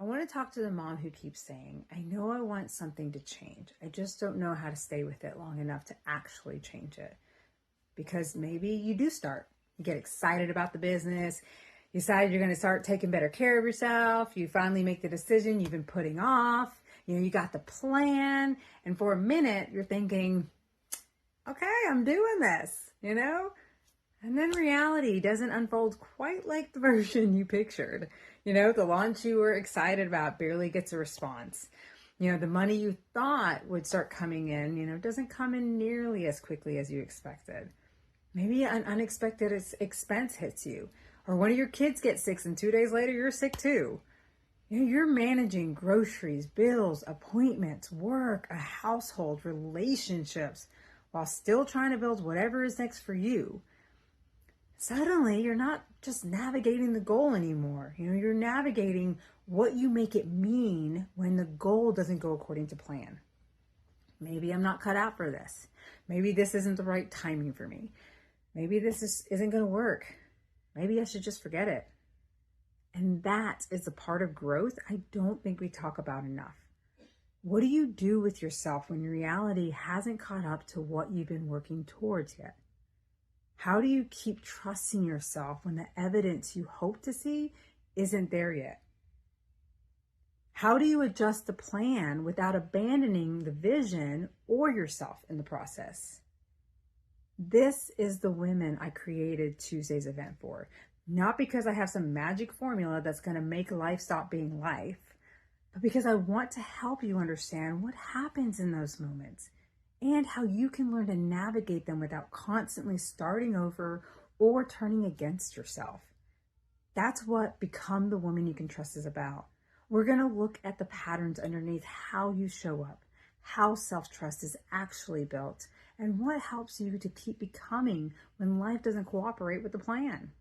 want to talk to the mom who keeps saying, I know I want something to change. I just don't know how to stay with it long enough to actually change it. Because maybe you do start. You get excited about the business. You decide you're going to start taking better care of yourself. You finally make the decision you've been putting off. You got the plan. And for a minute, you're thinking, okay, I'm doing this, And then reality doesn't unfold quite like the version you pictured. The launch you were excited about barely gets a response. The money you thought would start coming in, doesn't come in nearly as quickly as you expected. Maybe an unexpected expense hits you, or one of your kids gets sick and 2 days later you're sick too. You're managing groceries, bills, appointments, work, a household, relationships, while still trying to build whatever is next for you. Suddenly, you're not just navigating the goal anymore. You're navigating what you make it mean when the goal doesn't go according to plan. Maybe I'm not cut out for this. Maybe this isn't the right timing for me. Maybe this isn't going to work. Maybe I should just forget it. And that is a part of growth I don't think we talk about enough. What do you do with yourself when reality hasn't caught up to what you've been working towards yet? How do you keep trusting yourself when the evidence you hope to see isn't there yet? How do you adjust the plan without abandoning the vision or yourself in the process? This is the women I created Tuesday's event for. Not because I have some magic formula that's going to make life stop being life, but because I want to help you understand what happens in those moments and how you can learn to navigate them without constantly starting over or turning against yourself. That's what Become the Woman You Can Trust is about. We're going to look at the patterns underneath how you show up, how self-trust is actually built, and what helps you to keep becoming when life doesn't cooperate with the plan.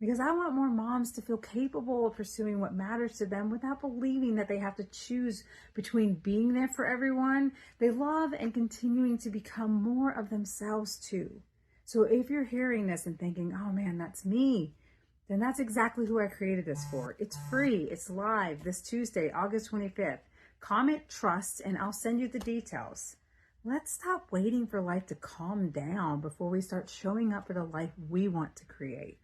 Because I want more moms to feel capable of pursuing what matters to them without believing that they have to choose between being there for everyone they love and continuing to become more of themselves too. So if you're hearing this and thinking, oh man, that's me, then that's exactly who I created this for. It's free. It's live this Tuesday, August 25th. Comment trust and I'll send you the details. Let's stop waiting for life to calm down before we start showing up for the life we want to create.